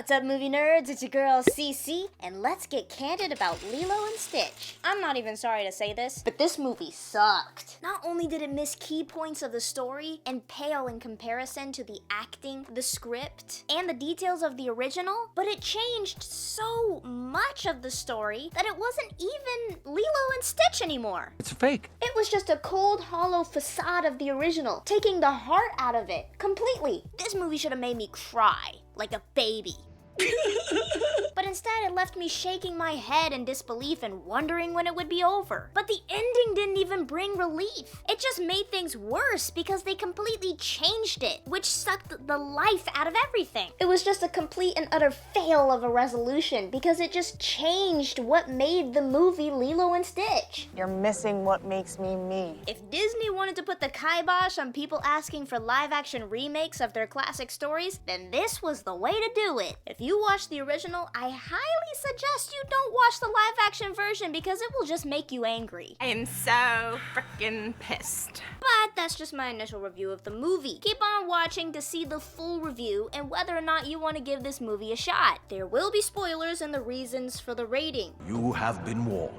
What's up, movie nerds? It's your girl CC, and let's get candid about Lilo and Stitch. I'm not even sorry to say this, but this movie sucked. Not only did it miss key points of the story and pale in comparison to the acting, the script, and the details of the original, but it changed so much of the story that it wasn't even Lilo and Stitch anymore. It's fake. It was just a cold, hollow facade of the original, taking the heart out of it completely. This movie should have made me cry like a baby. But instead, it left me shaking my head in disbelief and wondering when it would be over. But the ending didn't even bring relief. It just made things worse because they completely changed it, which sucked the life out of everything. It was just a complete and utter fail of a resolution because it just changed what made the movie Lilo and Stitch. You're missing what makes me me. If Disney wanted to put the kibosh on people asking for live-action remakes of their classic stories, then this was the way to do it. If you watch the original, I highly suggest you don't watch the live-action version because it will just make you angry. I am so freaking pissed. But that's just my initial review of the movie. Keep on watching to see the full review and whether or not you want to give this movie a shot. There will be spoilers and the reasons for the rating. You have been warned.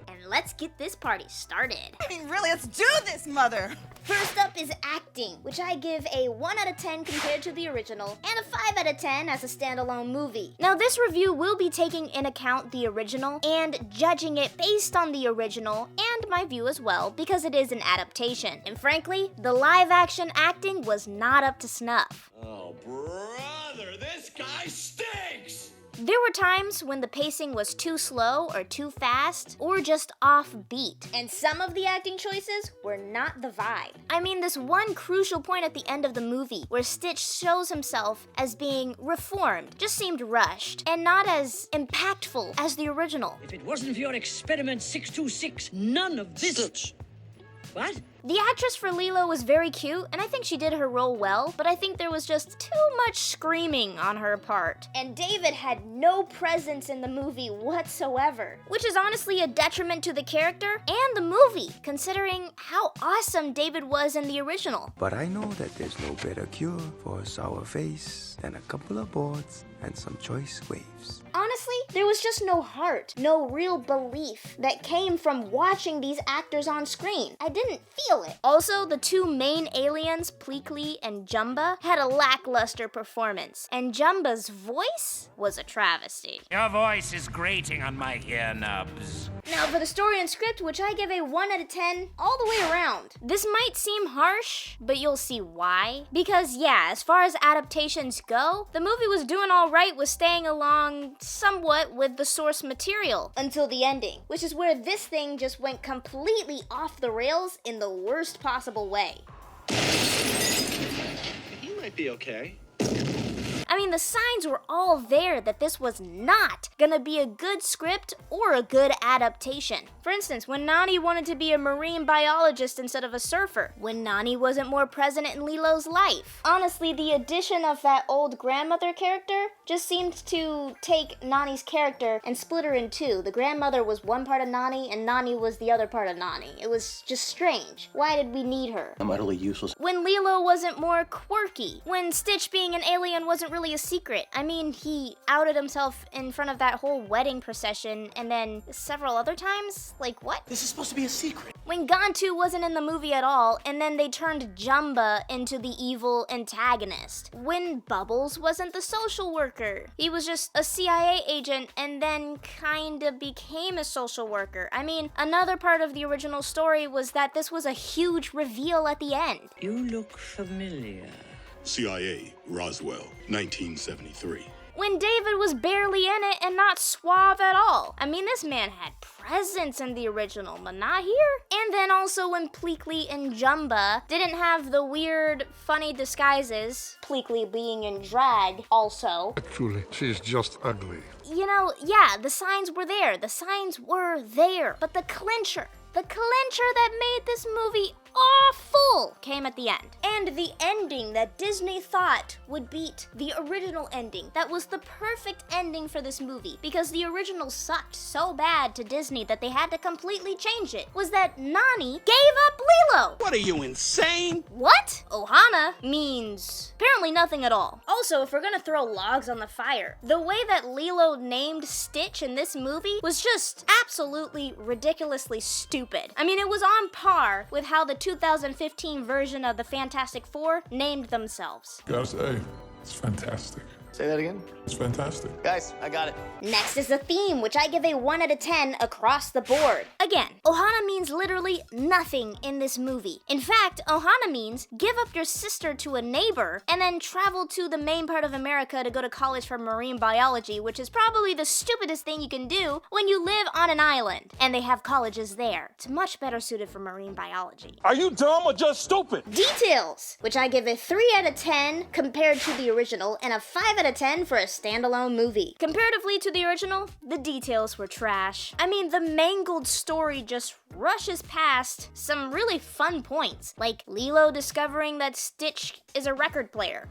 And let's get this party started. I mean, really, let's do this, mother! First up is acting, which I give a 1 out of 10 compared to the original, and a 5 out of 10 as a standalone movie. Now, this review will be taking in account the original and judging it based on the original and my view as well, because it is an adaptation. And frankly, the live-action acting was not up to snuff. Oh, brother, this guy stinks! There were times when the pacing was too slow or too fast or just off beat. And some of the acting choices were not the vibe. I mean, this one crucial point at the end of the movie where Stitch shows himself as being reformed just seemed rushed and not as impactful as the original. If it wasn't for your experiment 626, none of this... Stitch. What? The actress for Lilo was very cute, and I think she did her role well, but I think there was just too much screaming on her part. And David had no presence in the movie whatsoever, which is honestly a detriment to the character and the movie, considering how awesome David was in the original. But I know that there's no better cure for a sour face than a couple of boards and some choice waves. Honestly, there was just no heart, no real belief that came from watching these actors on screen. I didn't feel it. Also, the two main aliens, Pleakley and Jumba, had a lackluster performance, and Jumba's voice was a travesty. Your voice is grating on my ear nubs. Now for the story and script, which I give a 1 out of 10 all the way around. This might seem harsh, but you'll see why. Because yeah, as far as adaptations go, the movie was doing all right with staying along somewhat with the source material until the ending, which is where this thing just went completely off the rails in the worst possible way. He might be okay. I mean, the signs were all there that this was not gonna be a good script or a good adaptation. For instance, when Nani wanted to be a marine biologist instead of a surfer, when Nani wasn't more present in Lilo's life. Honestly, the addition of that old grandmother character just seemed to take Nani's character and split her in two. The grandmother was one part of Nani and Nani was the other part of Nani. It was just strange. Why did we need her? I'm utterly useless. When Lilo wasn't more quirky, when Stitch being an alien wasn't really a secret. I mean, he outed himself in front of that whole wedding procession and then several other times? Like, what? This is supposed to be a secret. When Gantu wasn't in the movie at all, and then they turned Jumba into the evil antagonist. When Bubbles wasn't the social worker. He was just a CIA agent and then kinda became a social worker. I mean, another part of the original story was that this was a huge reveal at the end. You look familiar. CIA, Roswell, 1973. When David was barely in it and not suave at all. I mean, this man had presence in the original, but not here. And then also when Pleakley and Jumba didn't have the weird, funny disguises, Pleakley being in drag also. Actually, she's just ugly. You know, yeah, the signs were there. The signs were there. But the clincher that made this movie awful came at the end. And the ending that Disney thought would beat the original ending. That was the perfect ending for this movie, because the original sucked so bad to Disney that they had to completely change it, was that Nani gave up Lilo. What are you, insane? What? Ohana means apparently nothing at all. Also, if we're gonna throw logs on the fire, the way that Lilo named Stitch in this movie was just absolutely ridiculously stupid. I mean, it was on par with how the 2015 version of the Fantastic Four named themselves. Gotta say, it's fantastic. Say that again? It's fantastic. Guys, I got it. Next is the theme, which I give a 1 out of 10 across the board. Again, Ohana means literally nothing in this movie. In fact, Ohana means give up your sister to a neighbor and then travel to the main part of America to go to college for marine biology, which is probably the stupidest thing you can do when you live on an island. And they have colleges there. It's much better suited for marine biology. Are you dumb or just stupid? Details, which I give a 3 out of 10 compared to the original and a 5 out of 10 for a standalone movie. Comparatively to the original, the details were trash. I mean, the mangled story just rushes past some really fun points, like Lilo discovering that Stitch is a record player.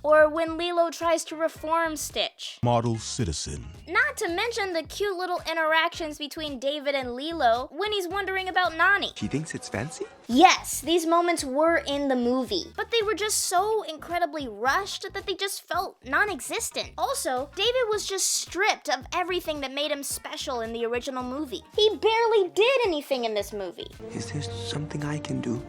Or when Lilo tries to reform Stitch. Model citizen. Not to mention the cute little interactions between David and Lilo when he's wondering about Nani. She thinks it's fancy? Yes, these moments were in the movie, but they were just so incredibly rushed that they just felt non-existent. Also, David was just stripped of everything that made him special in the original movie. He barely did anything in this movie. Is there something I can do?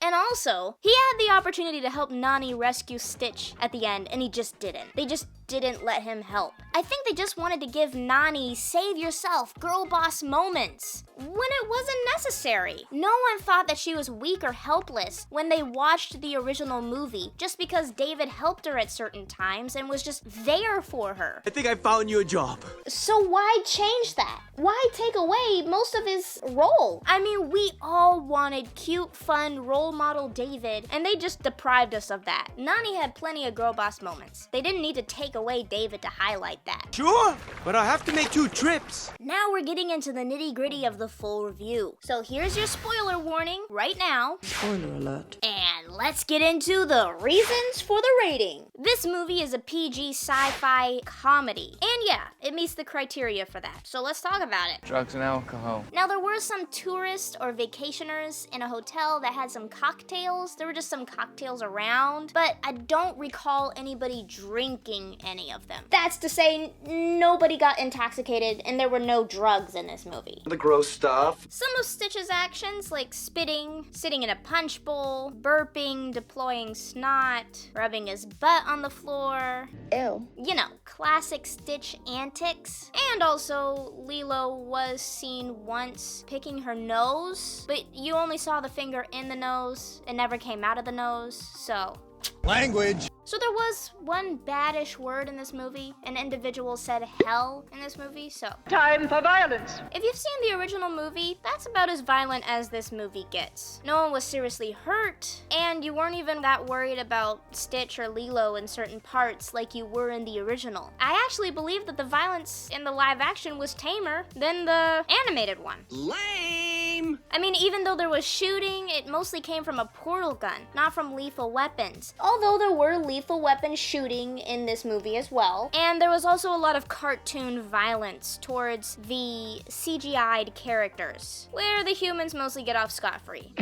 And also, he had the opportunity to help Nani rescue Stitch at the end, and he just didn't. They just didn't let him help. I think they just wanted to give Nani save yourself, girl boss moments, when it wasn't necessary. No one thought that she was weak or helpless when they watched the original movie, just because David helped her at certain times and was just there for her. I think I found you a job. So why change that? Why take away most of his role? I mean, we all wanted cute, fun role model David, and they just deprived us of that. Nani had plenty of girl boss moments. They didn't need to take away David to highlight that. Sure, but I have to make 2 trips. Now we're getting into the nitty-gritty of the full review. So here's your spoiler warning right now. Spoiler alert. And let's get into the reasons for the rating. This movie is a PG sci-fi comedy. And yeah, it meets the criteria for that. So let's talk about it. Drugs and alcohol. Now, there were some tourists or vacationers in a hotel that had some cocktails. There were just some cocktails around, but I don't recall anybody drinking any of them. That's to say, nobody got intoxicated and there were no drugs in this movie. The gross stuff. Some of Stitch's actions, like spitting, sitting in a punch bowl, burping, deploying snot, rubbing his butt on the floor. Ew. You know, classic Stitch antics. And also, Lilo was seen once picking her nose, but you only saw the finger in the nose. It never came out of the nose, so... Language. So there was one baddish word in this movie. An individual said hell in this movie, so... Time for violence. If you've seen the original movie, that's about as violent as this movie gets. No one was seriously hurt, and you weren't even that worried about Stitch or Lilo in certain parts like you were in the original. I actually believe that the violence in the live action was tamer than the animated one. Lame! I mean, even though there was shooting, it mostly came from a portal gun, not from lethal weapons. Although there were lethal weapon shooting in this movie as well. And there was also a lot of cartoon violence towards the CGI'd characters, where the humans mostly get off scot-free.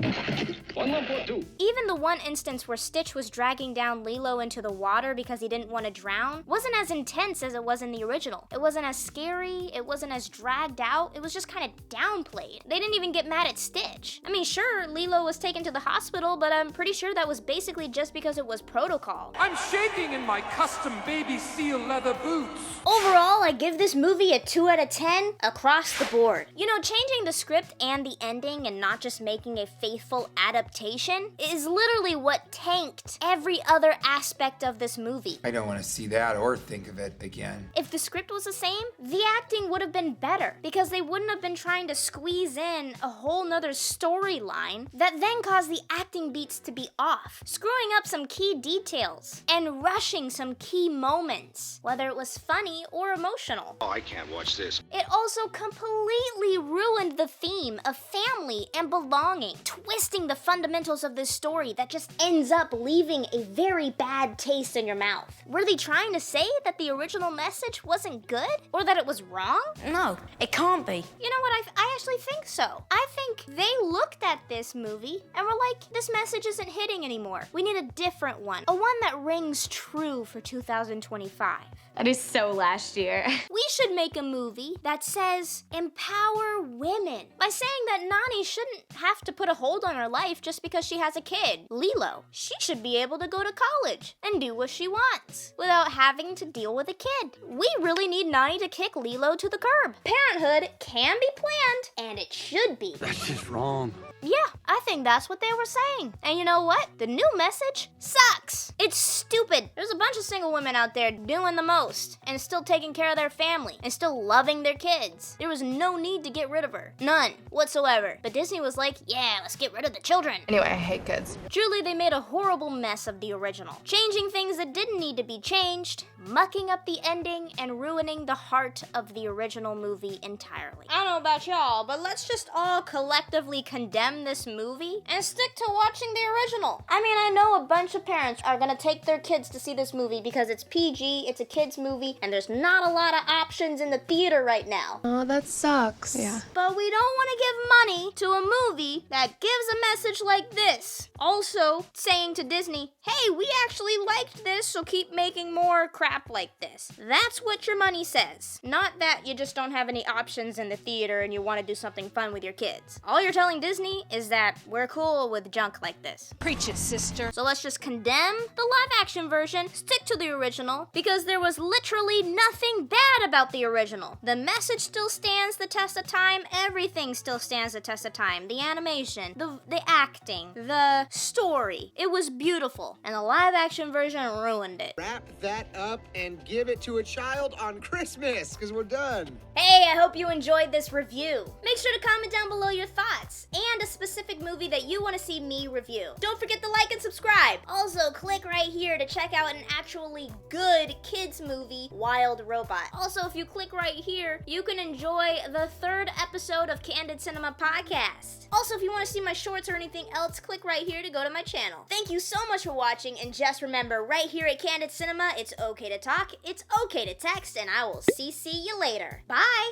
Even the one instance where Stitch was dragging down Lilo into the water because he didn't want to drown wasn't as intense as it was in the original. It wasn't as scary, it wasn't as dragged out, it was just kind of downplayed. They didn't even get mad at Stitch. I mean, sure, Lilo was taken to the hospital, but I'm pretty sure that was basically just because it was protocol. I'm shaking in my custom baby seal leather boots. Overall, I give this movie a 2 out of 10 across the board. You know, changing the script and the ending and not just making a faithful adaptation is literally what tanked every other aspect of this movie. I don't want to see that or think of it again. If the script was the same, the acting would have been better because they wouldn't have been trying to squeeze in a whole whole nother storyline that then caused the acting beats to be off, screwing up some key details, and rushing some key moments, whether it was funny or emotional. Oh, I can't watch this. It also completely ruined the theme of family and belonging, twisting the fundamentals of this story that just ends up leaving a very bad taste in your mouth. Were they trying to say that the original message wasn't good? Or that it was wrong? No, it can't be. You know what, I actually think so. I think they looked at this movie and were like, this message isn't hitting anymore. We need a different one. A one that rings true for 2025. That is so last year. We should make a movie that says empower women by saying that Nani shouldn't have to put a hold on her life just because she has a kid. Lilo, she should be able to go to college and do what she wants without having to deal with a kid. We really need Nani to kick Lilo to the curb. Parenthood can be planned, and it should be. That's just wrong. Yeah, I think that's what they were saying. And you know what? The new message sucks. It's stupid. There's a bunch of single women out there doing the most and still taking care of their family and still loving their kids. There was no need to get rid of her. None whatsoever. But Disney was like, yeah, let's get rid of the children. Anyway, I hate kids. Truly, they made a horrible mess of the original, changing things that didn't need to be changed, mucking up the ending, and ruining the heart of the original movie entirely. I don't know about y'all, but let's just all collectively condemn this movie and stick to watching the original. I mean, I know a bunch of parents are gonna take their kids to see this movie because it's PG, it's a kid's movie, and there's not a lot of options in the theater right now. Oh, that sucks. Yeah. But we don't want to give money to a movie that gives a message like this. Also, saying to Disney, hey, we actually liked this, so keep making more crap like this. That's what your money says. Not that you just don't have any options in the theater and you want to do something fun with your kids. All you're telling Disney is that we're cool with junk like this. Preach it, sister. So let's just condemn the live-action version, stick to the original, because there was literally nothing bad about the original. The message still stands the test of time, everything still stands the test of time. The animation, the acting, the story. It was beautiful, and the live-action version ruined it. Wrap that up and give it to a child on Christmas, because we're done. Hey, I hope you enjoyed this review. Make sure to comment down below your thoughts and a specific movie that you want to see me review. Don't forget to like and subscribe. Also, click right here to check out an actually good kids movie, Wild Robot. Also, if you click right here, you can enjoy the 3rd episode of Candid Cinema Podcast. Also, if you want to see my shorts or anything else, click right here to go to my channel. Thank you so much for watching, and just remember, right here at Candid Cinema, it's okay to talk, it's okay to text, and I will CC you later. Bye!